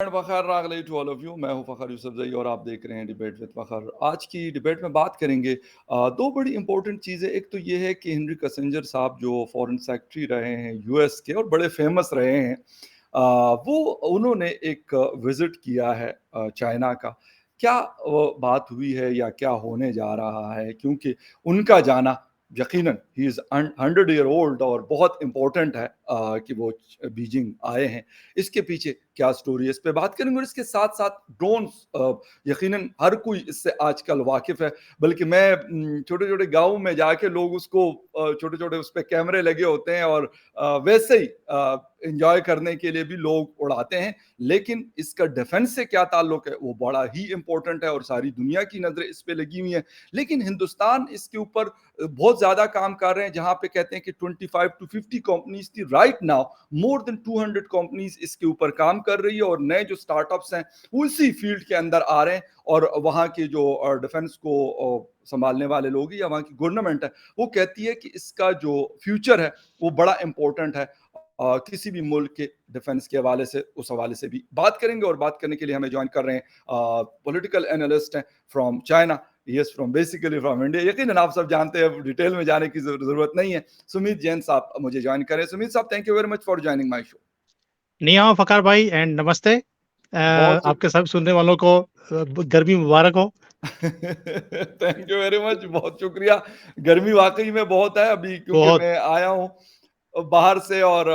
And Fakhar रागले to all of you. मैं हूं फ़खर यूसुफज़ई और आप देख रहे हैं डिबेट विद फ़खर। आज की डिबेट में बात करेंगे दो बड़ी इंपॉर्टेंट चीज़ें। एक तो ये है कि हेनरी किसिंजर साहब जो फॉरेन सेक्रेटरी रहे हैं यूएस के और बड़े फेमस रहे हैं, वो उन्होंने एक विजिट किया है चाइना का। क्या बात हुई है या क्या होने जा रहा है, क्योंकि उनका जाना यकीनन ही इज़ 100 ईयर ओल्ड और बहुत इम्पोर्टेंट है कि वो बीजिंग आए हैं। इसके पीछे क्या स्टोरी है, इस पे बात करेंगे। और इसके साथ साथ ड्रोन्स, यकीनन हर कोई इससे आजकल वाकिफ है। बल्कि मैं छोटे छोटे गाँव में जाके लोग उसको छोटे छोटे उस पे कैमरे लगे होते हैं और वैसे ही एंजॉय करने के लिए भी लोग उड़ाते हैं। लेकिन इसका डिफेंस से क्या ताल्लुक है, वो बड़ा ही इंपॉर्टेंट है और सारी दुनिया की नजरें इस पे लगी हुई हैं। लेकिन हिंदुस्तान इसके ऊपर बहुत ज्यादा काम कर रहे हैं, जहां पे कहते हैं कि 25 to 50 कंपनीज थी। Right now more than 200 companies इसके ऊपर काम कर रही है और नए जो स्टार्टअप्स हैं वो इसी फील्ड के अंदर आ रहे हैं। और वहाँ के जो डिफेंस को संभालने वाले लोग या वहाँ की गवर्नमेंट है, वो कहती है कि इसका जो फ्यूचर है वो बड़ा इंपॉर्टेंट है। किसी भी मुल्क के डिफेंस के हवाले से, उस हवाले से भी बात करेंगे। और बात करने के लिए हमें ज्वाइन कर रहे हैं पॉलिटिकल एनालिस्ट हैं from China, yes from basically from India. यकीनन आप सब जानते हैं, डिटेल में जाने की जरूरत नहीं है। सुमित जैन साहब मुझे ज्वाइन करें। सुमित साहब, thank you very much for joining my show. नहीं आओ फकार भाई एंड नमस्ते। बहुत आपके सब सुनने वालों को गर्मी मुबारक हो। थैंक यू वेरी मच, बहुत शुक्रिया। गर्मी वाकई में बहुत है अभी, क्योंकि बहुत मैं आया हूँ बाहर से और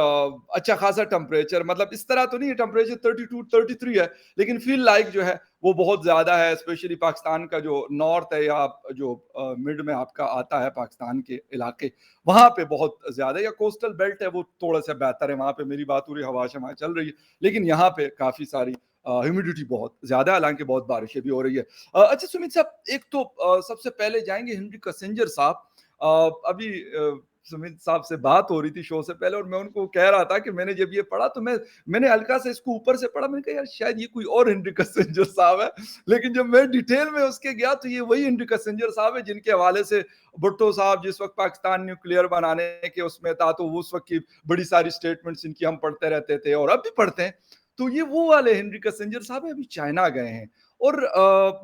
अच्छा खासा टेम्परेचर, मतलब इस तरह तो नहीं है, टेम्परेचर 32 33 है, लेकिन फील लाइक जो है वो बहुत ज्यादा है। स्पेशली पाकिस्तान का जो नॉर्थ है या जो मिड में आपका आता है पाकिस्तान के इलाके, वहां पे बहुत ज्यादा, या कोस्टल बेल्ट है वो थोड़ा सा बेहतर है, वहां पे मेरी बात हो रही, हवा शवा चल रही है। लेकिन यहाँ पे काफी सारी ह्यूमिडिटी बहुत ज्यादा है, हालांकि बहुत बारिशें भी हो रही है। अच्छा सुमित साहब, एक तो सबसे पहले जाएंगे हेनरी किसिंजर साहब। अभी सुमित साहब से बात हो रही थी शो से पहले और मैं उनको कह रहा था कि मैंने जब ये पढ़ा तो मैंने हल्का से इसको ऊपर से पढ़ा, मैंने कहा यार शायद ये कोई और हेनरी किसिंजर साहब है। लेकिन जब मैं डिटेल में उसके गया तो ये वही हेनरी किसिंजर साहब है जिनके हवाले से भुट्टो साहब जिस वक्त पाकिस्तान न्यूक्लियर बनाने के उसमें था, तो उस वक्त की बड़ी सारी स्टेटमेंट्स इनकी हम पढ़ते रहते थे और अब भी पढ़ते हैं। तो ये वो वाले हेनरी किसिंजर साहब अभी चाइना गए हैं। और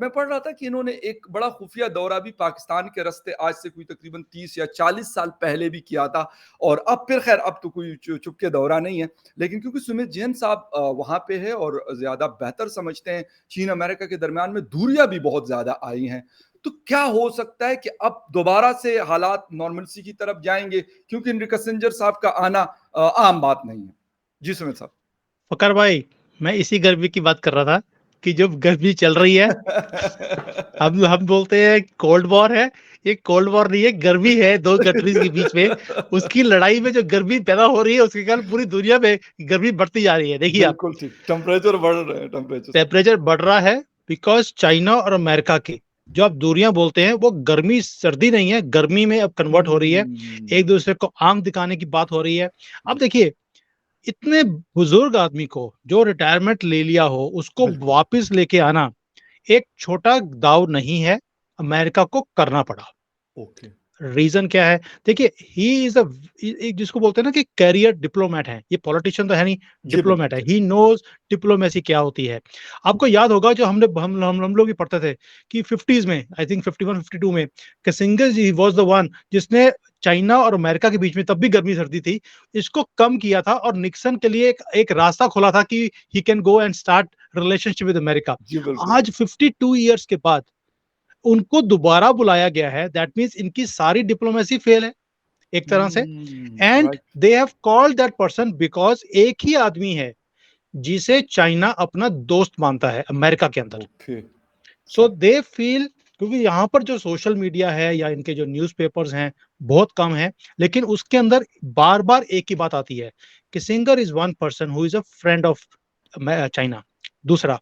मैं पढ़ रहा था कि इन्होंने एक बड़ा खुफिया दौरा भी पाकिस्तान के रास्ते आज से कोई तकरीबन 30 या 40 साल पहले भी किया था। और अब फिर खैर अब तो कोई चुपके दौरा नहीं है, लेकिन क्योंकि सुमित जैन साहब वहां पे है और ज्यादा बेहतर समझते हैं, चीन अमेरिका के दरमियान में दूरियां भी बहुत ज्यादा आई हैं। तो क्या हो सकता है कि अब दोबारा से हालात नॉर्मलसी की तरफ जाएंगे, क्योंकि हेनरी किसिंजर साहब का आना आम बात नहीं है। जी सुमित साहब। फकार भाई, मैं इसी गर्मी की बात कर रहा था कि जब गर्मी चल रही है हम बोलते हैं कोल्ड वॉर है। ये कोल्ड वॉर नहीं है, गर्मी है दो कंट्रीज के बीच में। उसकी लड़ाई में जो गर्मी पैदा हो रही है उसके कारण पूरी दुनिया में गर्मी बढ़ती जा रही है। देखिए आप, बिल्कुल ठीक, टेम्परेचर बढ़ रहे हैं, टेम्परेचर। टेम्परेचर बढ़ रहा है बिकॉज चाइना और अमेरिका की जो आप दूरियां बोलते हैं वो गर्मी सर्दी नहीं है, गर्मी में अब कन्वर्ट हो रही है। एक दूसरे को आंख दिखाने की बात हो रही है। अब देखिए, इतने बुजुर्ग आदमी को जो रिटायरमेंट ले लिया हो उसको बिल्कुल। वापस लेके आना एक छोटा दाव नहीं है, अमेरिका को करना पड़ा। ओके। रीजन क्या है? देखिए, ही इज अ एक जिसको बोलते हैं ना कि कैरियर डिप्लोमेट है। ये पॉलिटिशियन तो है नहीं, जी डिप्लोमेट बिल्कुल है। जी। ही नोज डिप्लोमेसी क्या होती है। आपको याद होगा जो हम लोग भी पढ़ते थे कि 50s में, आई थिंक 51 52 में, Kissinger ji was the one जिसने चाइना और अमेरिका के बीच में, तब भी गर्मी सर्दी थी, इसको कम किया था और निक्सन के लिए एक रास्ता खोला था कि he can go and start relationship with America. जी बिल्कुल। आज 52 ईयर्स के बाद उनको दोबारा बुलाया गया है। दैट मीन्स इनकी सारी डिप्लोमेसी फेल है एक तरह से। And right. They have called that person because एक ही आदमी है जिसे चाइना अपना दोस्त मानता है अमेरिका के अंदर। ओके। सो दे फील, क्योंकि यहाँ पर जो सोशल मीडिया है या इनके जो न्यूज़पेपर्स हैं बहुत कम है, लेकिन उसके अंदर बार बार एक ही बात आती है, Kissinger is one person who is a friend of China. दूसरा,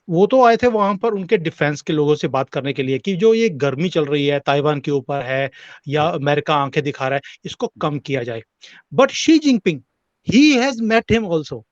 वो तो आए थे वहां पर उनके डिफेंस के लोगों से बात करने के लिए कि जो ये गर्मी चल रही है ताइवान के ऊपर है या अमेरिका आंखें दिखा रहा है, इसको कम किया जाए। But Xi Jinping, he has met him also.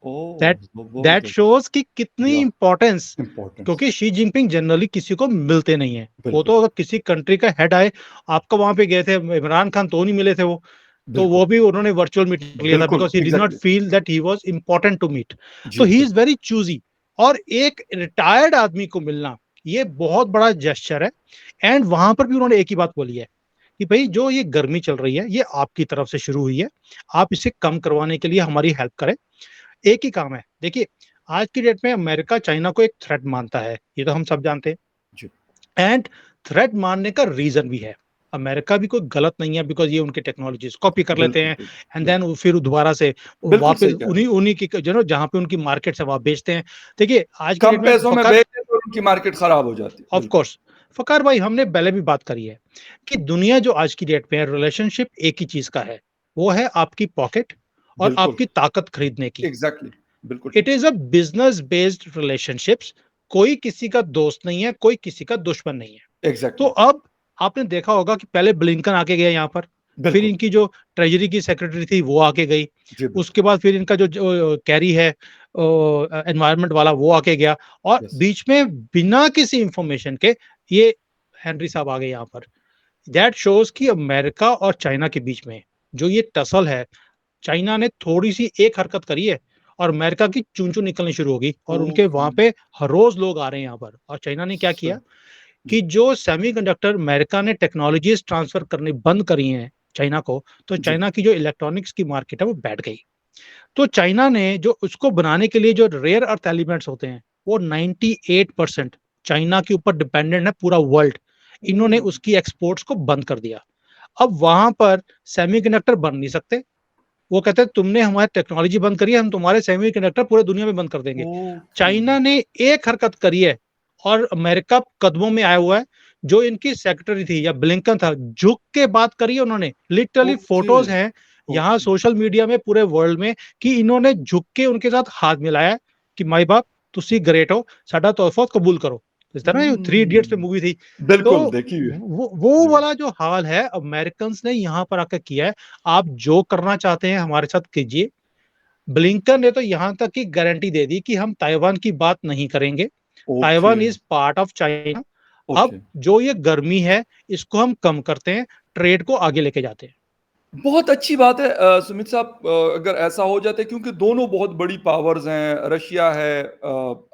Oh, that बहुत दैट शोज कि कितनी या इंपॉर्टेंस, इम्पोर्टेंस। क्योंकि शी जिनपिंग जनरली किसी को मिलते नहीं है। वो बिल्कुल। तो अगर किसी कंट्री का हेड आए, आपका वहां पे गए थे इमरान खान तो नहीं मिले थे वो, तो वो बिल्कुल, भी उन्होंने वर्चुअल मीटिंग लिया था बिल्कुल, because he did not exactly. Feel that he was important to meet. तो जी, ही इज़ बिल्कुल, वेरी चूज़ी और एक रिटायर्ड आदमी को मिलना, ये बहुत बड़ा जेस्चर है एंड वहाँ पर भी उन्होंने एक ही बात बोली है कि भई जो ये गर्मी चल रही है, ये आपकी तरफ से शुरू हुई है। आप इसे कम करवाने के लिए हमारी हेल्प करें। एक ही काम है। देखिए, आज की डेट में अमेरिका चाइना को एक थ्रेट मानता है, ये तो हम सब जानते हैं। जी, एंड थ्रेट मानने का रीज़न भी है। अमेरिका भी कोई गलत नहीं है बिकॉज़ ये उनके टेक्नोलॉजीज़ कॉपी कर लेते बिल्कुल, हैं बिल्कुल, एंड देन बिल्कुल, वो फिर दोबारा से बिल्कुल वापस सही कह रहे उन्हीं हैं। उन्हीं की जहाँ पे उनकी मार्केट्स है वहाँ बेचते हैं। देखिए, आज की कम डेट में पैसों में फ़कर बेच दें तो उनकी मार्केट खराब हो जाती है, ऑफ बिल्कुल, कोर्स फ़कार भाई हमने पहले भी बात करी है कि दुनिया जो आज की डेट में है रिलेशनशिप एक ही चीज़ का है। वो है आपकी पॉकेट और बिल्कुल, आपकी ताकत खरीदने की। एग्ज़ैक्टली, बिल्कुल इट ठीक। Is a business based relationships कोई किसी का दोस्त नहीं है, कोई किसी का दुश्मन नहीं है। तो एग्ज़ैक्टली, अब आपने देखा होगा कि पहले ब्लिंकन आके गए यहाँ पर, फिर बिल्कुल, इनकी जो ट्रेज़री की सेक्रेटरी थी वो आके गई, जी, बिल्कुल, उसके बाद फिर इनका जो कैरी है एनवायरनमेंट वाला वो आके गया और यस, बीच में बिना किसी इन्फॉर्मेशन के ये हेनरी साहब आ गए यहाँ पर। दैट शोज़ कि अमेरिका और चाइना के बीच में जो ये टसल है, चाइना ने थोड़ी-सी एक हरकत करी है और अमेरिका की चूं-चूं निकलनी शुरू हो गई और उनके ओके, वहाँ पे हर रोज़ लोग आ रहे हैं यहाँ पर और चाइना ने क्या सही, किया जी, कि जो सेमीकंडक्टर अमेरिका ने टेक्नोलॉजीज़ ट्रांसफ़र करनी बंद करी हैं चाइना को, तो जी, चाइना की जो इलेक्ट्रॉनिक्स की मार्केट है वो बैठ गई। तो चाइना ने जो उसको बनाने के लिए जो रेयर अर्थ एलिमेंट्स होते हैं, वो 98% चाइना के ऊपर डिपेंडेंट है पूरा वर्ल्ड। इन्होंने ओह! उसकी एक्सपोर्ट्स को बंद कर दिया। अब वहाँ पर सेमीकंडक्टर बन नहीं सकते। वो कहते हैं तुमने हमारी टेक्नोलॉजी बंद करी है, हम तुम्हारे सेमीकंडक्टर पूरे दुनिया में बंद कर देंगे। ओके, चाइना ने एक हरकत करी है और अमेरिका कदमों में आया हुआ है। जो इनकी सेक्रेटरी थी या ब्लिंकन था, झुक के बात करी है उन्होंने। लिटरली ओके, फोटोज़ हैं यहाँ ओके, सोशल मीडिया में पूरे वर्ल्ड में कि इन्होंने झुक के उनके साथ हाथ मिलाया है कि माई बाप तुसी ग्रेट हो, साडा तोहफ़ा कबूल करो। इस तरह ये थ्री इडियट्स में हुँ, मूवी थी। तो बिल्कुल, देखी है, वो जी, वाला जो हाल है अमेरिकन्स ने यहाँ पर आकर किया है। आप जो करना चाहते हैं हमारे साथ कीजिए। ब्लिंकन ने तो यहाँ तक की गारंटी दे दी कि हम ताइवान की बात नहीं करेंगे। Okay, Taiwan is part of China. अब ओके। जो ये गर्मी है, इसको हम कम करते हैं, ट्रेड को आगे लेके जाते हैं। बहुत अच्छी बात है सुमित साहब अगर ऐसा हो जाता है क्योंकि दोनों बहुत बड़ी पावर्स हैं, रशिया है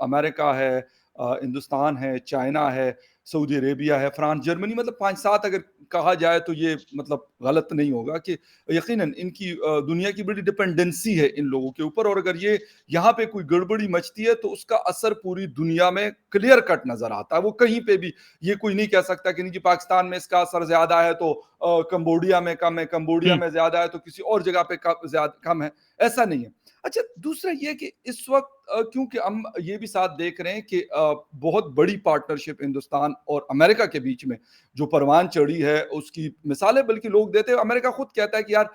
अमेरिका है हिंदुस्तान है, चाइना है, सऊदी अरेबिया है, फ्रांस, जर्मनी मतलब 5-7 अगर कहा जाए तो ये मतलब गलत नहीं होगा कि यकीनन इनकी दुनिया की बड़ी डिपेंडेंसी है इन लोगों के ऊपर और अगर ये यहाँ पे कोई गड़बड़ी मचती है तो उसका असर पूरी दुनिया में क्लियर कट नज़र आता है। वो कहीं पे भी ये कोई नहीं कह सकता कि नहीं कि पाकिस्तान में इसका असर ज़्यादा है तो कंबोडिया में कम है, कंबोडिया हुँ, में ज़्यादा है तो किसी और जगह पे कम है, ऐसा नहीं है। अच्छा दूसरा ये कि इस वक़्त क्योंकि हम ये भी साथ देख रहे हैं कि बहुत बड़ी पार्टनरशिप हिंदुस्तान और अमेरिका के बीच में जो परवान चढ़ी है उसकी मिसालें बल्कि लोग देते हैं। अमेरिका खुद कहता है कि यार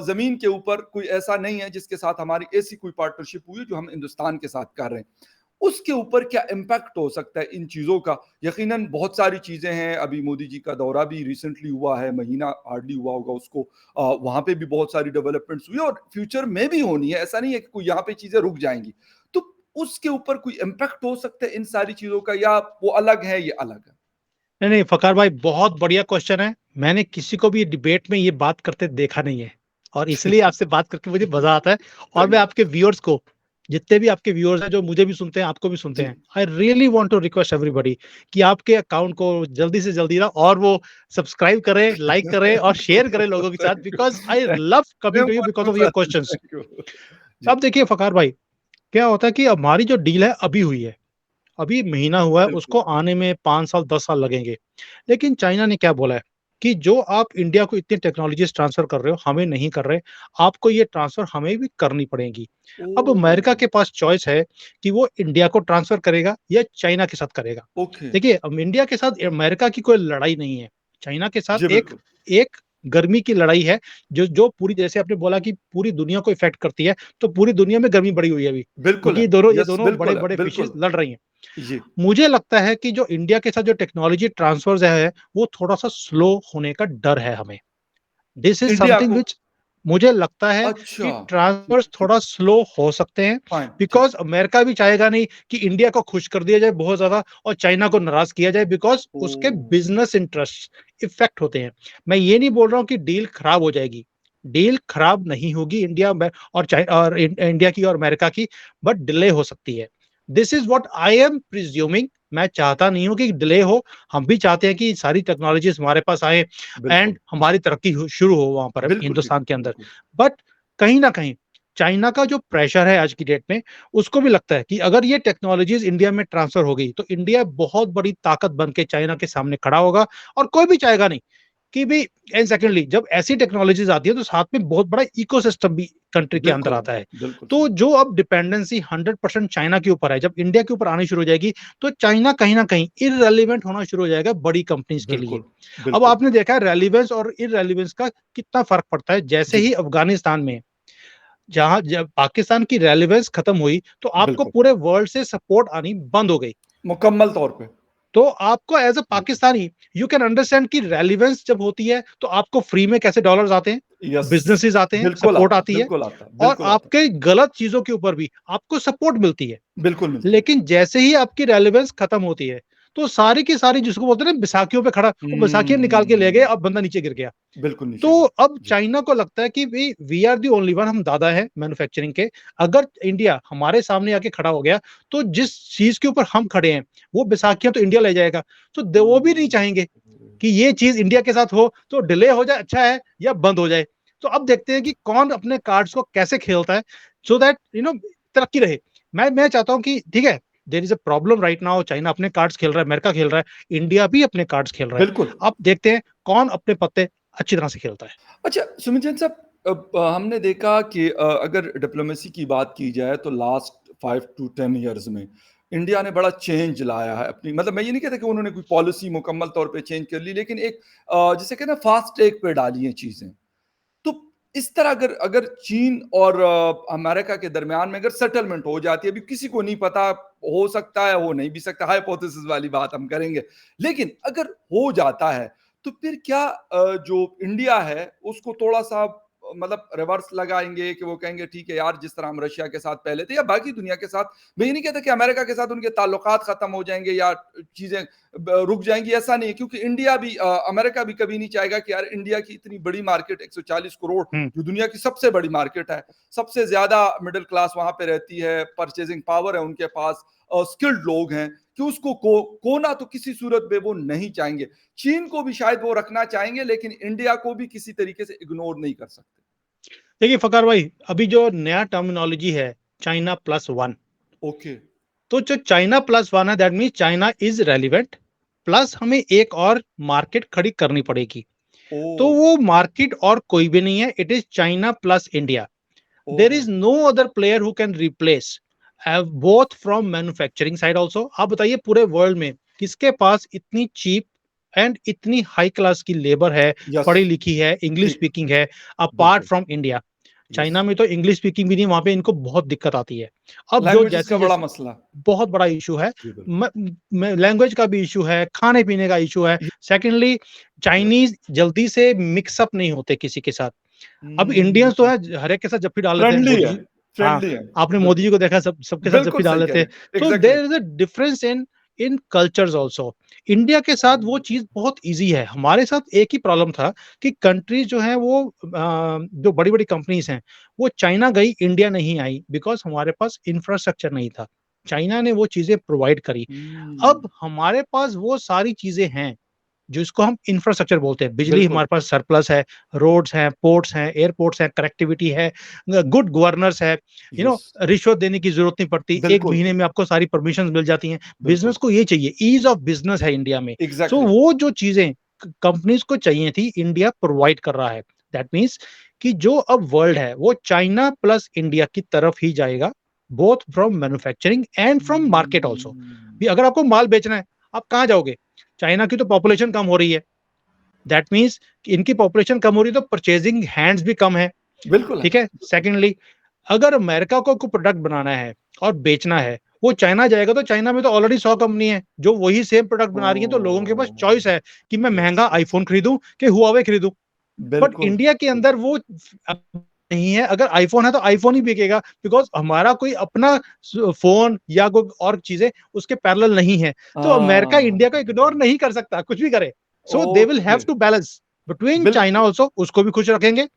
ज़मीन के ऊपर कोई ऐसा नहीं है जिसके साथ हमारी ऐसी कोई पार्टनरशिप हुई है जो हम हिंदुस्तान के साथ कर रहे हैं। उसके ऊपर क्या इम्पैक्ट हो सकता है इन चीज़ों का? यकीनन बहुत सारी चीज़ें हैं, अभी मोदी जी का दौरा भी रिसेंटली हुआ है, महीना हार्डली हुआ होगा उसको। वहाँ पे भी बहुत सारी डेवलपमेंट्स हुई और फ्यूचर में भी होनी है, ऐसा नहीं है कि कोई यहाँ पे चीज़ें रुक जाएँगी। तो उसके ऊपर कोई इम्पैक्ट हो सकता है इन सारी चीज़ों का या वो अलग है, ये अलग है? नहीं, नहीं फ़ख़्र भाई बहुत बढ़िया क्वेश्चन है। मैंने किसी को भी डिबेट में ये बात करते देखा नहीं है और इसलिए आपसे बात करके मुझे मज़ा आता है और मैं चलिए, आपके व्यूअर्स को जितने भी आपके व्यूअर्स हैं जो मुझे भी सुनते हैं, आपको भी सुनते जी। हैं, I really want to request everybody कि आपके अकाउंट को जल्दी से जल्दी ना और वो सब्सक्राइब करें, लाइक करें और शेयर करें लोगों के साथ thank you. Because I love coming same to you for because you of your brother, questions. Thank you. जी, अब देखिए फ़ख़्र भाई, क्या होता है कि हमारी जो डील है अभी हुई है। अभी महीना हुआ है, बिल्कुल। उसको आने में 5 साल, 10 साल लगेंगे। लेकिन चाइना ने क्या बोला है कि जो आप इंडिया को इतनी टेक्नोलॉजीज़ ट्रांसफ़र कर रहे हो, हमें नहीं कर रहे। आपको ये ट्रांसफ़र हमें भी करनी पड़ेगी। अब अमेरिका ओह! के पास चॉइस है कि वो इंडिया को ट्रांसफ़र करेगा या चाइना के साथ करेगा। ओके। देखिए, अब इंडिया के साथ अमेरिका की कोई लड़ाई नहीं है। चाइना के जी, साथ एक बिल्कुल। एक गर्मी की लड़ाई है, जो जो पूरी जैसे आपने बोला कि पूरी दुनिया को इफ़ेक्ट करती है, तो पूरी दुनिया में गर्मी बढ़ी हुई है अभी, बिल्कुल क्योंकि है। ये यस, दोनों बिल्कुल है, बड़े-बड़े फिशेज़ बिल्कुल। लड़ रही हैं। जी। मुझे लगता है कि जो इंडिया के साथ जो टेक्नोलॉजी ट्रांसफर्स है, वो थोड़ा-सा स्लो होने का डर है हमें। दिस इज़ इंडिया समथिंग को व्हिच मुझे लगता है अच्छा, कि ठीक ट्रांसफर्स है, ठीक थोड़ा है। स्लो हो सकते हैं फाइन, ठीक। बिकॉज़ अमेरिका भी चाहेगा नहीं कि इंडिया को खुश कर दिया जाए बहुत ज़्यादा और चाइना को नाराज़ किया जाए बिकॉज़ उसके ओह! बिज़नेस इंटरेस्ट्स इफ़ेक्ट होते हैं। मैं ये नहीं बोल रहा हूँ कि डील खराब हो जाएगी, डील खराब नहीं होगी इंडिया और इंडिया की और अमेरिका की, बट डिले हो सकती है। This is what I am presuming. मैं चाहता नहीं हूं कि डिले हो, हम भी चाहते हैं कि सारी टेक्नोलॉजीज हमारे पास आए बिल्कुल, एंड हमारी तरक्की शुरू हो वहां पर बिल्कुल ठीक हिंदुस्तान है, के अंदर। बिल्कुल, बट कहीं ना कहीं चाइना का जो प्रेशर है आज की डेट में, उसको भी लगता है कि अगर ये टेक्नोलॉजीज इंडिया में ट्रांसफर हो गई तो इंडिया बहुत बड़ी ताकत बन के चाइना के सामने खड़ा होगा। और कोई भी चाहेगा नहीं कि भी, एंड सेकेंडली जब ऐसी टेक्नोलॉजीज आती है तो साथ में बहुत बड़ा इकोसिस्टम भी कंट्री के अंदर बिल्कुल, आता है। बिल्कुल तो सही, जो अब डिपेंडेंसी 100% चाइना के ऊपर है, जब इंडिया के ऊपर आनी शुरू हो जाएगी तो चाइना कहीं ना कहीं इररेलेवेंट होना शुरू हो जाएगा बड़ी कंपनीज के लिए। बिल्कुल, अब बिल्कुल, आपने देखा है रेलिवेंस और इररेलेवेंस का कितना फर्क पड़ता है। जैसे जी, ही अफगानिस्तान में, जहां जब पाकिस्तान की रेलिवेंस खत्म हुई तो आपको बिल्कुल, पूरे वर्ल्ड से सपोर्ट आनी बंद हो गई। मुकम्मल तौर पे, तो आपको एज अ बिल्कुल, पाकिस्तानी यू कैन अंडरस्टैंड कि रेलिवेंस जब होती है तो आपको फ्री में कैसे डॉलर्स आते हैं, यस, बिजनेसेस आते हैं, सपोर्ट आती है, बिल्कुल आता, और बिल्कुल आता, आपके गलत चीजों के ऊपर भी आपको सपोर्ट मिलती है। बिल्कुल मिलती है। लेकिन जैसे ही आपकी रेलेवेंस खत्म होती है तो सारी की सारी, जिसको बोलते हैं ना बैसाखियों पे खड़ा, वो बैसाखियां निकाल के ले गए, हुँ, अब बंदा नीचे गिर गया। बिल्कुल नीचे तो गिर अब जी, चाइना को लगता है कि we we are the only one, हम दादा है मैन्युफैक्चरिंग के। अगर इंडिया हमारे सामने आके खड़ा हो गया तो जिस चीज के ऊपर हम खड़े हैं वो बैसाखियां तो इंडिया ले जाएगा। तो वो भी नहीं हुँ, चाहेंगे कि ये चीज इंडिया के साथ हो, तो डिले हो जाए अच्छा है या बंद हो जाए। तो अब देखते हैं कि कौन अपने कार्ड्स को कैसे खेलता है, सो दैट तरक्की रहे। मैं चाहता हूं कि ठीक है, there is a problem right now, China अपने कार्ड्स खेल रहा है, अमेरिका खेल रहा है, इंडिया भी अपने कार्ड्स खेल रहा है। बिल्कुल। अब देखते हैं कौन अपने पत्ते अच्छी तरह से खेलता है। अच्छा, सुमित जैन साहब, हमने देखा कि अगर डिप्लोमेसी की बात की जाए तो लास्ट 5 टू 10 इयर्स में इंडिया ने बड़ा चेंज लाया है अपनी, मतलब मैं ये नहीं कहता कि उन्होंने कोई पॉलिसी मुकम्मल तौर पे चेंज कर ली, लेकिन एक जिसे कहते हैं फास्ट ट्रैक पे डाली हैं चीज़ें। तो इस तरह अगर अगर चीन और अमेरिका के दरमियान में अगर सेटलमेंट हो जाती है, अभी किसी को नहीं पता, हो सकता है, हो नहीं भी सकता, हाइपोथेसिस वाली बात हम करेंगे। लेकिन अगर हो जाता है, तो फिर क्या जो इंडिया है उसको थोड़ा-सा मतलब रिवर्स लगाएँगे कि वो कहेंगे ठीक है यार, जिस तरह हम रशिया के साथ पहले थे या बाकी दुनिया के साथ, मैं ये नहीं कहता कि अमेरिका के साथ उनके ताल्लुकात खत्म हो जाएँगे या चीज़ें रुक जाएँगी, ऐसा नहीं है, क्योंकि इंडिया भी अमेरिका भी कभी नहीं चाहेगा कि यार इंडिया की इतनी बड़ी मार्केट 140 करोड़, हम्म। जो दुनिया की सबसे बड़ी मार्केट है, सबसे ज़्यादा मिडल क्लास वहाँ पे रहती है, परचेज़िंग पावर है उनके पास, स्किल्ड लोग हैं, कि उसको खोना तो किसी सूरत में वो नहीं चाहेंगे। चीन को भी शायद वो रखना चाहेंगे, लेकिन इंडिया को भी किसी तरीके से इग्नोर नहीं कर सकते। देखिए फकार भाई, अभी जो नया टर्मिनोलॉजी है, चाइना प्लस वन। ओके, तो जो चाइना प्लस वन है, that mean China is relevant, plus हमें एक और मार्केट खड़ी करनी पड़ेगी। तो ओह! वो मार्केट और कोई भी नहीं है, it is China plus India. There ओहो! Is no other player who can replace, both from manufacturing side also. आप बताइए पूरे वर्ल्ड में किसके पास इतनी चीप एंड इतनी हाई क्लास की लेबर है, यस, पढ़ी लिखी है, इंग्लिश ठीक, स्पीकिंग है, अपार्ट बिल्कुल, फ्रॉम इंडिया। यस। चाइना में तो इंग्लिश स्पीकिंग भी नहीं, वहां पे इनको बहुत दिक्कत आती है। अब जो लैंग्वेजेज़ जैसे का बड़ा जैसे मसला। बहुत बड़ा इशू है, जी, बिल्कुल। लैंग्वेज का भी इशू है, खाने पीने का इशू है। य सेकेंडली, यस। चाइनीज जल्दी से मिक्सअप नहीं होते किसी के साथ। अब हुँ, इंडियंस तो है, हर एक के साथ जप्फी डाल लेते हैं, फ्रेंडली मोदी है, जी। हाँ, फ्रेंडली है, आपने मोदी बिल्कुल। जी को देखा, सबके साथ जप्फी बिल्कुल डाल सही कह लेते रहे हैं। हैं, तो exactly. There is a difference in in cultures also. India के साथ वो चीज बहुत ईजी है। हमारे साथ एक ही प्रॉब्लम था कि कंट्रीज जो है वो जो बड़ी बड़ी कंपनीज हैं वो चाइना गई, इंडिया नहीं आई, बिकॉज हमारे पास इंफ्रास्ट्रक्चर नहीं था। चाइना ने वो चीजें प्रोवाइड करी। हुँ, अब हमारे पास वो सारी चीजें हैं जिसको हम इंफ्रास्ट्रक्चर बोलते हैं। बिजली बिल्कुल, हमारे पास सरप्लस है, रोड्स हैं, पोर्ट्स हैं, एयरपोर्ट्स हैं, कनेक्टिविटी है, गुड गवर्नर्स है, यस, रिश्वत देने की जरूरत नहीं पड़ती, एक बिल्कुल, महीने में आपको सारी परमिशन मिल जाती हैं। बिल्कुल, बिजनेस को ये चाहिए, ईज ऑफ बिजनेस है इंडिया में। So exactly. वो जो चीजें कंपनीज को चाहिए थी, इंडिया प्रोवाइड कर रहा है। दैट मीन्स कि जो अब वर्ल्ड है वो चाइना प्लस इंडिया की तरफ ही जाएगा, both from manufacturing and from market also. भी हुँ, अगर आपको माल बेचना है, आप कहाँ जाओगे? चाइना की तो पॉपुलेशन कम हो रही है, दैट मीन्स इनकी पॉपुलेशन कम हो रही है तो परचेजिंग हैंड्स भी कम है। बिल्कुल है, ठीक है। सेकेंडली, अगर अमेरिका को कोई प्रोडक्ट बनाना है और बेचना है, वो चाइना जाएगा तो चाइना में तो ऑलरेडी 100 कंपनी है जो वही सेम प्रोडक्ट बना रही है, तो लोगों के पास ओह! चॉइस है कि मैं यस, महंगा यस, आईफोन खरीदूं कि हुआवे खरीदूं। बट बिल्कुल, इंडिया के अंदर वो नहीं है। अगर आईफोन है तो आईफोन ही बिकेगा, बिकॉज हमारा कोई अपना फोन या कोई और चीजें उसके पैरेलल नहीं है। तो अमेरिका हाँ, इंडिया को इग्नोर नहीं कर सकता कुछ भी करे। So they will okay, have to balance between China बिल्कुल, ऑल्सो, उसको भी खुश रखेंगे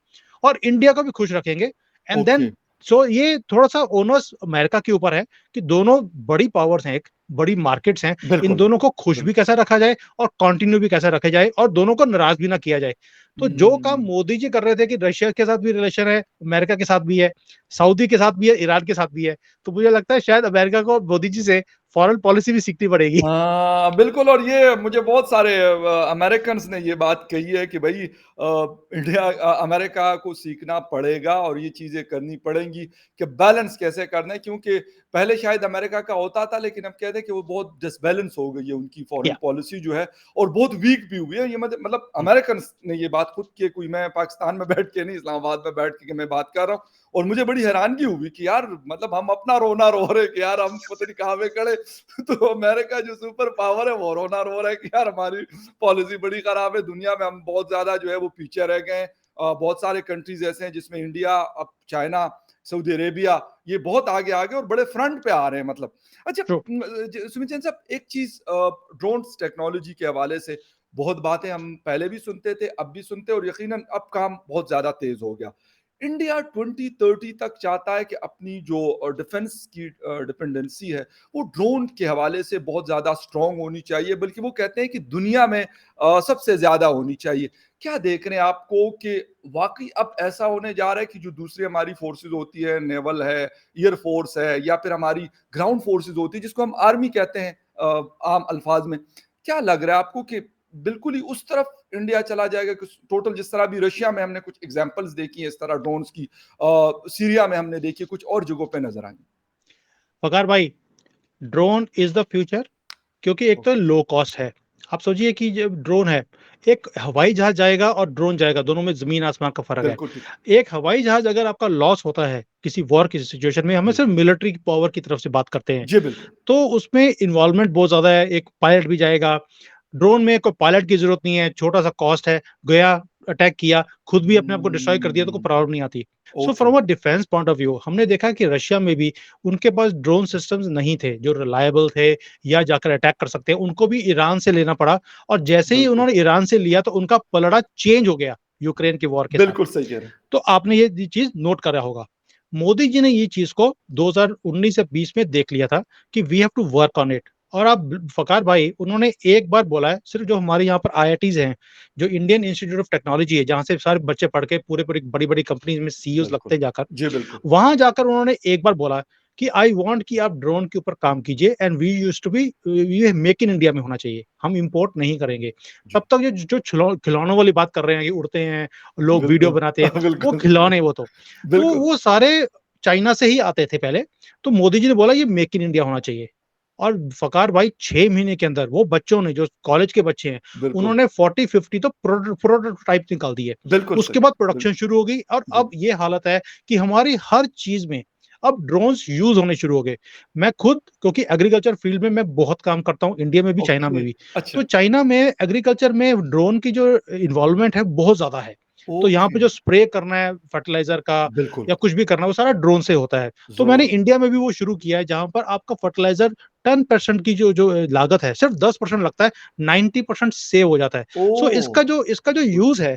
और इंडिया को भी खुश रखेंगे। एंड ओके, देन सो ये थोड़ा-सा ओनस अमेरिका के ऊपर है कि दोनों बड़ी पावर्स हैं, एक बड़ी मार्केट्स हैं, इन बिल्कुल, दोनों को खुश भी बिल्कुल। कैसे रखा जाए और कंटिन्यू भी कैसे रखा जाए और दोनों को नाराज़ भी ना किया जाए। तो जो काम हुँ। मोदी जी कर रहे थे कि रशिया के साथ भी रिलेशन है, अमेरिका के साथ भी है, सऊदी के साथ भी है, ईरान के साथ भी है। तो मुझे लगता है शायद अमेरिका को मोदी जी से फॉरेन पॉलिसी भी सीखनी पड़ेगी। हाँ, बिल्कुल और ये मुझे बहुत सारे अमेरिकन्स ने ये बात कही है कि भई अमेरिका को सीखना पड़ेगा और ये चीज़ें करनी पड़ेंगी कि बैलेंस कैसे करना है क्योंकि पहले शायद अमेरिका का होता था लेकिन अब कहते हैं कि वो बहुत डिसबैलेंस हो गई है उनकी फॉरेन या पॉलिसी जो है और बहुत वीक भी हुई है। ये मतलब हुँ, अमेरिकन्स ने ये बात खुद की कोई मैं पाकिस्तान में बैठ के नहीं, इस्लामाबाद में बैठ के मैं बात कर रहा हूँ और मुझे बड़ी हैरानगी हुई कि यार मतलब हम अपना रोना रो रहे हैं कि यार हम पता नहीं कहाँ पे खड़े तो अमेरिका जो सुपर पावर है वो रोना रो रहा है कि यार हमारी पॉलिसी बड़ी खराब है दुनिया में हम बहुत ज्यादा जो है वो पीछे रह गए हैं बहुत सारे कंट्रीज ऐसे हैं जिसमें इंडिया अब चाइना सऊदी अरेबिया ये बहुत आगे आगे और बड़े फ्रंट पे आ रहे हैं मतलब अच्छा ट्रू, सुमित जैन साहब एक चीज ड्रोन्स टेक्नोलॉजी के हवाले से बहुत बातें हम पहले भी सुनते थे अब भी सुनते और यकीनन अब काम बहुत ज्यादा तेज हो गया इंडिया 2030 तक चाहता है कि अपनी जो डिफेंस की डिपेंडेंसी है वो ड्रोन के हवाले से बहुत ज्यादा स्ट्रांग होनी चाहिए बल्कि वो कहते हैं कि दुनिया में सबसे ज्यादा होनी चाहिए क्या देख रहे हैं आपको कि वाकई अब ऐसा होने जा रहा है कि जो दूसरी हमारी फोर्सेस होती है नेवल है एयर फोर्स है या फिर हमारी ग्राउंड फोर्सेस होती है जिसको हम आर्मी कहते हैं आम अल्फाज में क्या लग रहा है आपको कि बिल्कुल ही उस तरफ इंडिया चला जाएगा कि टोटल जिस तरह भी रशिया में हमने कुछ एग्जांपल्स देखी है इस तरह ड्रोन्स की सीरिया में हमने देखी कुछ और जगहों पे नजर आई वकार भाई, ड्रोन इज़ द फ्यूचर क्योंकि एक तो लो कॉस्ट है। आप सोचिए कि जब ड्रोन है, एक हवाई जहाज़ जाएगा और ड्रोन जाएगा, दोनों में ज़मीन-आसमान का फ़र्क है। बिल्कुल ठीक एक हवाई जहाज़ अगर आपका लॉस होता है, किसी वॉर की सिचुएशन में, हम सिर्फ़ बिल्कुल मिलिट्री पावर की तरफ से बात करते हैं, जी बिल्कुल तो उसमें इन्वॉल्वमेंट बहुत ज़्यादा है, एक पायलट भी जाएगा। ड्रोन में कोई पायलट की ज़रूरत नहीं है, छोटा-सा कॉस्ट है, गया, अटैक किया, खुद भी अपने आप को डिस्ट्रॉय कर दिया तो कोई हम्म, प्रॉब्लम नहीं आती। So okay from a defence point of view हमने देखा कि रशिया में भी उनके पास ड्रोन सिस्टम्स नहीं थे, जो रिलायबल थे या जाकर अटैक कर सकते हैं, उनको भी ईरान से लेना पड़ा और जैसे ही बिल्कुल उन्होंने ईरान से लिया तो उनका पलड़ा चेंज हो गया, यूक्रेन की वॉर के साथ। बिल्कुल सही कह रहे हैं तो आपने ये चीज़ नोट करा होगा। मोदी जी ने ये चीज़ को 2019 या 20 में देख लिया था कि we have to work on it और अब फ़कार भाई उन्होंने एक बार बोला है, सिर्फ़ जो हमारे यहाँ पर आईआईटीज़ हैं, जो इंडियन इंस्टीट्यूट ऑफ टेक्नोलॉजी है, जहाँ से सारे बच्चे पढ़ के पूरे-पूरे बड़ी-बड़ी कंपनीज़ में सीईओज़ लगते बिल्कुल हैं जाकर, जी बिल्कुल वहाँ जाकर उन्होंने एक बार बोला कि आई वांट कि आप ड्रोन के ऊपर काम कीजिए and we used to be ये मेक इन इंडिया में होना चाहिए, हम इम्पोर्ट नहीं करेंगे। जी तब तक जो जो खिलौनों वाली बात कर रहे हैं, ये उड़ते हैं, लोग वीडियो बिल्कुल बनाते हैं, वो बिल्कुल खिलौने वो तो। तो बिल्कुल वो सारे चाइना से ही आते थे पहले, तो मोदी जी ने बोला ये मेक इन इंडिया होना चाहिए और फ़कार भाई 6 महीने के अंदर वो बच्चों ने जो कॉलेज के बच्चे हैं, बिल्कुल उन्होंने 40-50 तो प्रोटोटाइप निकाल दिए। बिल्कुल उसके सही बाद प्रोडक्शन बिल्कुल शुरू हो गई और जी अब ये हालत है कि हमारी हर चीज़ में अब ड्रोन्स यूज़ होने शुरू हो गए। मैं खुद क्योंकि एग्रीकल्चर फील्ड में मैं बहुत काम करता हूँ, इंडिया में भी, चाइना में ओके भी। अच्छा तो चाइना में एग्रीकल्चर में ड्रोन की जो इन्वॉल्वमेंट है बहुत ज़्यादा है। तो यहाँ पे ओके जो स्प्रे करना है फर्टिलाइज़र का बिल्कुल या कुछ भी करना है, वो सारा ड्रोन से होता है। तो मैंने जबरदस्त इंडिया में भी वो शुरू किया है, जहाँ पर आपका फर्टिलाइज़र 10% की जो जो लागत है, सिर्फ़ 10% लगता है, 90% सेव हो जाता है। सो ओह इसका जो यूज़ है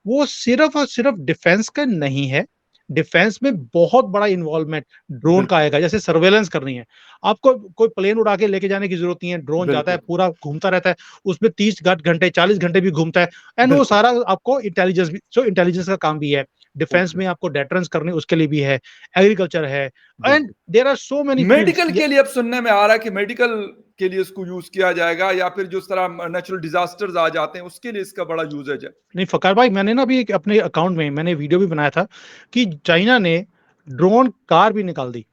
वो सिर्फ़ और सिर्फ़ डिफेंस का नहीं है। डिफेंस में बहुत बड़ा इन्वॉल्वमेंट ड्रोन का बिल्कुल आएगा, जैसे सर्वेलेंस करनी है। आपको कोई प्लेन उड़ा के लेके जाने की ज़रूरत नहीं है, ड्रोन जाता है, बिल्कुल पूरा घूमता रहता है, उसमें 30 घंटे, 40 घंटे भी घूमता है एंड वो बिल्कुल सारा आपको इंटेलिजेंस का काम भी है। डिफेंस ओके में आपको डेटरेंस करनी उसके लिए भी है, एग्रीकल्चर है एंड बिल्कुल there are so many fields medical के लिए अब सुनने में आ रहा है कि मेडिकल के लिए इसको यूज किया जाएगा या फिर जिस तरह नेचुरल डिजास्टर्स आ जाते हैं उसके लिए इसका बड़ा यूजेज है नहीं फ़कार भाई मैंने ना अभी एक अपने अकाउंट में मैंने वीडियो भी बनाया था कि चाइना ने ड्रोन कार भी निकाल दी।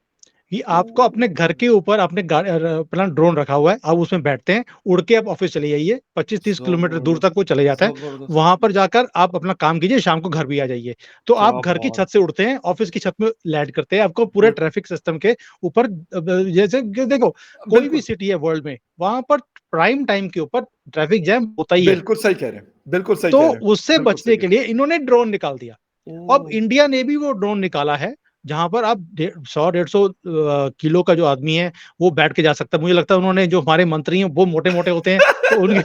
कि आपको अपने घर के ऊपर अपने अपना ड्रोन रखा हुआ है, आप उसमें बैठते हैं, उड़ के आप ऑफ़िस चले जाइए, 25-30 किलोमीटर दूर तक जबरदस्त वो चले जाता है। जबरदस्त वहाँ पर जाकर आप अपना काम कीजिए, शाम को घर भी आ जाइए। तो आप क्या घर की बात छत से उड़ते हैं, ऑफ़िस की छत में लैंड करते हैं, आपको पूरे बिल्कुल ट्रैफ़िक सिस्टम के ऊपर जैसे कि देखो, कोई भी बिल्कुल सिटी है वर्ल्ड में, वहाँ पर प्राइम टाइम के ऊपर ट्रैफ़िक जैम होता ही है। बिल्कुल सही कह रहे हैं बिल्कुल सही तो कह रहे हैं उससे बिल्कुल सही बचने कह के रहे लिए इन्होंने ड्रोन निकाल दिया। हैं अब ओह इंडिया ने भी वो ड्रोन निकाला है, जहाँ पर आप 100 150 किलो का जो आदमी है, वो बैठ के जा सकता है। मुझे लगता है उन्होंने जो हमारे मंत्री हैं, वो मोटे-मोटे होते हैं, तो उनके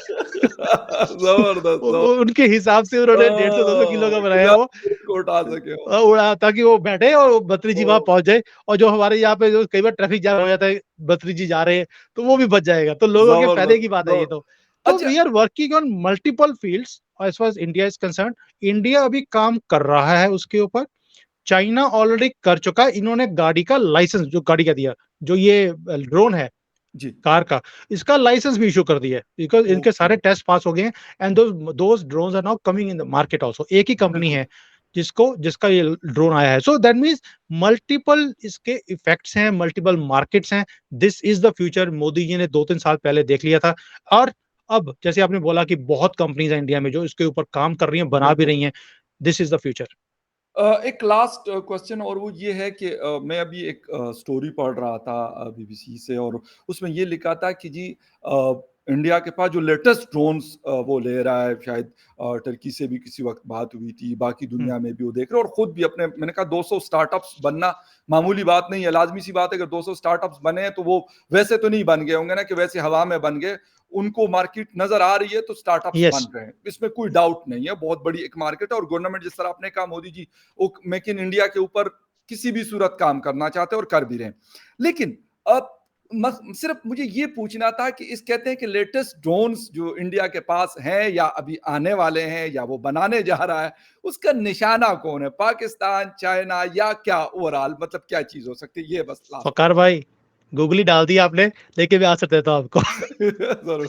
जबरदस्त, उनके हिसाब से उन्होंने 150-200 किलो का कि बनाया वो। वेट को उठा सके वो। उड़ा ताकि वो बैठे और वो बत्री जी वहाँ ओह! पहुँच जाए, और जो हमारे यहाँ पे जो कई बार ट्रैफिक जाम हो जाता है, बत्री जी जा रहे हैं, तो वो भी बच जाएगा। तो लोगों के फ़ायदे ज़बरदस्त, की बात है ये ज़बर तो। तो अच्छा we are working on multiple fields as far as India is concerned. India अभी काम कर रहा है उसके ऊपर। चाइना ऑलरेडी कर चुका है। इन्होंने गाड़ी का लाइसेंस, जो गाड़ी का दिया, जो ये ड्रोन है जी, कार का, इसका लाइसेंस भी इश्यू कर दिया है, बिकॉज़ इनके ओके, सारे टेस्ट पास हो गए हैं, and those drones are now coming in the market also. एक ही कंपनी बिल्कुल। है जिसका ये ड्रोन आया है। सो दैट मीन्स मल्टीपल इसके इफेक्ट्स हैं, मल्टीपल मार्केट्स हैं। This is the future. Modi ji ने 2-3 साल पहले देख लिया था, और अब जैसे आपने बोला कि बहुत कंपनीज़ हैं इंडिया में जो इसके ऊपर काम कर रही हैं, बना भी बिल्कुल। रही हैं। This is the future. एक लास्ट क्वेश्चन और वो ये है कि मैं अभी एक स्टोरी पढ़ रहा था बीबीसी से और उसमें ये लिखा था कि जी इंडिया के पास जो लेटेस्ट ड्रोन्स वो ले रहा है शायद टर्की से भी किसी वक्त बात हुई थी बाकी हुँ, दुनिया में भी वो देख रहे हैं और खुद भी अपने मैंने कहा 200 स्टार्टअप्स बनना मामूली बात नहीं है लाजमी सी बात है अगर 200 स्टार्टअप्स बने हैं तो वो वैसे तो नहीं बन गए होंगे ना कि वैसे हवा में बन गए उनको मार्केट नजर आ रही है तो स्टार्टअप्स येस, बन रहे हैं इसमें कोई डाउट नहीं है बहुत बड़ी एक मार्केट है और गवर्नमेंट जिस तरह आपने कहा मोदी जी वो मेक इन इंडिया के ऊपर किसी भी सूरत काम करना चाहते हैं और कर भी रहे हैं लेकिन अब सिर्फ मुझे ये पूछना था कि इस कहते हैं कि लेटेस्ट ड्रोन्स जो इंडिया के पास हैं या अभी आने वाले हैं या वो बनाने जा रहा है उसका निशाना कौन है पाकिस्तान चाइना या क्या ओवरऑल मतलब क्या चीज हो सकती है ये बस लास्ट वकार भाई, गूगल ही डाल दिया आपने, लेकिन मैं आंसर देता हूँ आपको। जरूर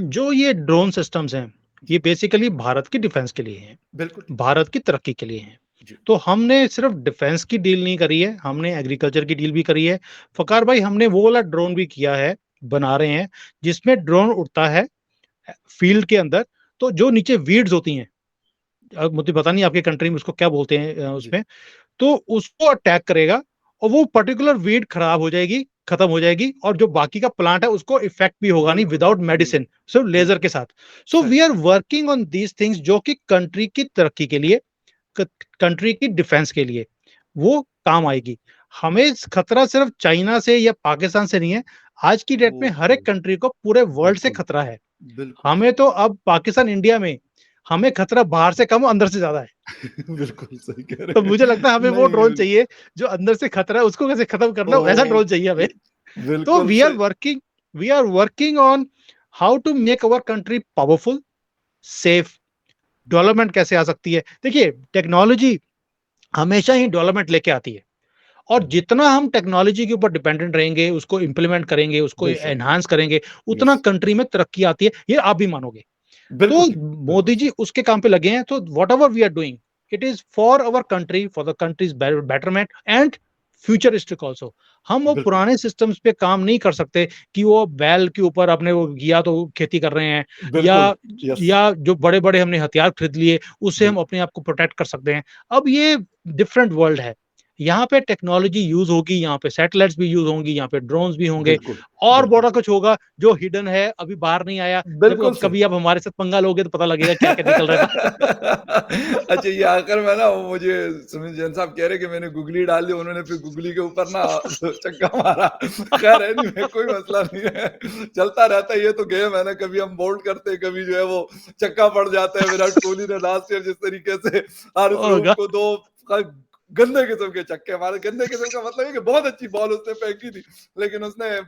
जो ये ड्रोन सिस्टम्स हैं, जी ये बेसिकली भारत की डिफेंस के लिए हैं, बिल्कुल ठीक भारत की तरक्की के लिए हैं। जी तो हमने सिर्फ डिफेंस की डील नहीं करी है, हमने एग्रीकल्चर की डील भी करी है। जी फ़कार भाई, हमने वो वाला ड्रोन भी किया है, बना रहे हैं, जिसमें ड्रोन उड़ता है फील्ड के अंदर, तो जो नीचे वीड्स होती हैं, मुझे पता नहीं आपकी कंट्री में उसको क्या बोलते हैं जी उसमें, तो उसको अटैक करेगा और वो पर्टिकुलर वीड खराब हो जाएगी, खत्म हो जाएगी, और जो बाकी का प्लांट है उसको इफेक्ट भी होगा नहीं बिल्कुल विदाउट बिल्कुल मेडिसिन, सिर्फ बिल्कुल लेजर के साथ। सो सही we are working on these things जो कि कंट्री की तरक्की के लिए, कंट्री की डिफेंस के लिए वो काम आएगी। हमें खतरा सिर्फ चाइना से या पाकिस्तान से नहीं है। आज की डेट में हर ओके एक कंट्री को पूरे वर्ल्ड से बिल्कुल खतरा है। बिल्कुल हमें तो अब पाकिस्तान इंडिया में हमें खतरा बाहर से कम, अंदर से ज्यादा है। बिल्कुल सही कह तो रहे मुझे लगता है हैं। हमें वो ड्रोन नहीं, चाहिए जो अंदर से खतरा है उसको कैसे खत्म करना, वैसा ड्रोन चाहिए हमें। ओके, तो बिल्कुल सही। We are working on how to make our country powerful, safe. Development कैसे आ सकती है? देखिए, टेक्नोलॉजी हमेशा ही डेवलपमेंट लेके आती है, और हुँ, जितना हम टेक्नोलॉजी के ऊपर डिपेंडेंट रहेंगे, उसको इम्प्लीमेंट करेंगे, उसको बेशक, एनहांस करेंगे, यस, उतना कंट्री में तरक्की आती है, ये आप भी मानोगे। बिल्कुल तो ठीक, बिल्कुल मोदी सही। जी उसके काम पे लगे हैं। तो whatever we are doing, it is for our country, for the country's betterment and futuristic also. हम वो बिल्कुल, पुराने सिस्टम्स पे काम नहीं कर सकते कि वो बैल के ऊपर अपने वो किया तो खेती कर रहे हैं, या बिल्कुल, यस, जो बड़े बड़े हमने हथियार खरीद लिए उससे हम बिल्कुल, अपने आप को प्रोटेक्ट कर सकते हैं। अब ये डिफरेंट वर्ल्ड है। यहाँ पे टेक्नोलॉजी यूज होगी, यहाँ पे सैटेलाइट्स भी यूज होंगी, यहाँ पे ड्रोन्स भी होंगे, बिल्कुल, और बिल्कुल, बड़ा कुछ होगा जो हिडन है, अभी बाहर नहीं आया। जब बिल्कुल अब सही। कभी आप हमारे साथ पंगा लोगे तो पता लगेगा क्या-क्या निकल रहा है बाहर। अच्छा ये आखिर में ना वो मुझे सुमित जैन साहब कह रहे कि मैंने गुगली डाल दी, उन्होंने फिर गुगली के ऊपर ना छक्का मारा। खैर एनीवे कोई मसला नहीं है, चलता रहता है ये तो गेम है ना, कभी हम बोल्ड करते हैं, कभी जो है वो छक्का पड़ जाता है। विराट कोहली ने लास्ट ईयर जिस तरीके से हारिस रऊफ होगा। को 2 ग गंदे किस्म के छक्के मारे, गंदे किस्म का मतलब है कि बहुत अच्छी बॉल उसने फेंकी थी, लेकिन उसने ज़ालिम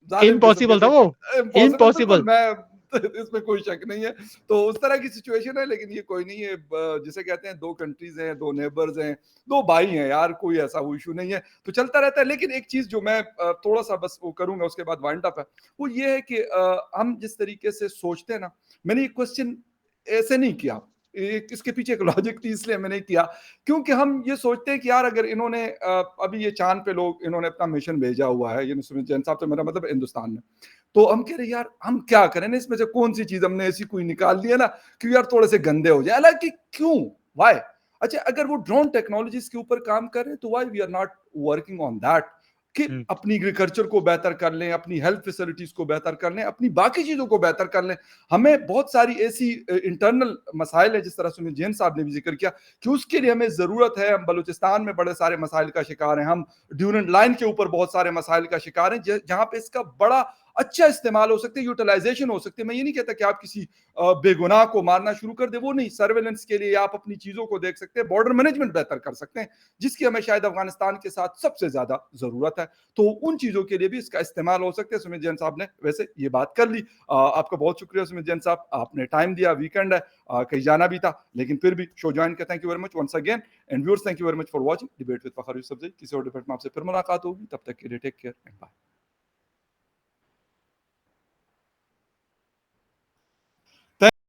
किस्म के इम्पॉसिबल था वो, छक्के इम्पॉसिबल बिल्कुल इम्पॉसिबल। मैं इसमें कोई शक नहीं है। तो उस तरह की सिचुएशन है लेकिन ये कोई नहीं है जिसे कहते हैं 2 कंट्रीज़ हैं, 2 नेबर्स हैं, 2 भाई हैं यार, कोई ऐसा वो इश्यू नहीं है। तो चलता रहता है लेकिन एक चीज़ जो मैं थोड़ा-सा बस वो करूँगा उसके बाद वाइंड अप है, वो ये है कि हम जिस तरीके से सोचते हैं ना, मैंने ये क्वेश्चन ऐसे नहीं किया। इसके पीछे एक लॉजिक थी इसलिए मैंने किया क्योंकि हम ये सोचते हैं कि यार अगर इन्होंने अभी ये चाँद पे लोग इन्होंने अपना मिशन भेजा हुआ है, ये सुमित जैन साहब से मेरा मतलब हिंदुस्तान में। तो हम कह रहे हैं यार हम क्या करें ना इसमें से कौन-सी चीज़ हमने ऐसी कोई निकाल दी है ना कि यार थोड़े से गंदे हो जाए। हालाँकि क्यों? व्हाई? अच्छा अगर वो ड्रोन टेक्नोलॉजीज़ के ऊपर काम कर रहे हैं तो why we are not working on that कि हुँ, अपनी एग्रीकल्चर को बेहतर कर लें, अपनी हेल्थ फैसिलिटीज़ को बेहतर कर लें, अपनी बाकी चीज़ों को बेहतर कर लें। हमें बहुत सारी ऐसी इंटरनल मसाइल है जिस तरह सुनील जैन साहब ने भी ज़िक्र किया कि उसके लिए हमें ज़रूरत है। हम बलूचिस्तान में बड़े सारे मसाइल का शिकार हैं, हम ड्यूरेंट लाइन के ऊपर बहुत सारे मसाइल का शिकार हैं ज जहाँ पे इसका बड़ा अच्छा इस्तेमाल हो सकते हैं, यूटिलाइजेशन हो सकती है। मैं ये नहीं कहता कि आप किसी बेगुनाह को मारना शुरू कर दे, वो नहीं। सर्वेलेंस के लिए आप अपनी चीजों को देख सकते हैं, बॉर्डर मैनेजमेंट बेहतर कर सकते हैं, जिसकी हमें शायद अफगानिस्तान के साथ सबसे ज्यादा जरूरत है। तो उन चीजों के लिए भी इसका इस्तेमाल हो सकता है। सुमित जैन साहब ने वैसे ये बात कर ली। आपका बहुत शुक्रिया सुमित जैन साहब, आपने टाइम दिया, वीकेंड है, कहीं जाना भी था, लेकिन फिर भी शो ज्वाइन किया। Thank you very much once again, and viewers thank you very much for watching debate with Fakhar Yousafzai. किसी और डिबेट में आपसे फिर मुलाकात होगी, तब तक के लिए टेक केयर एंड बाय।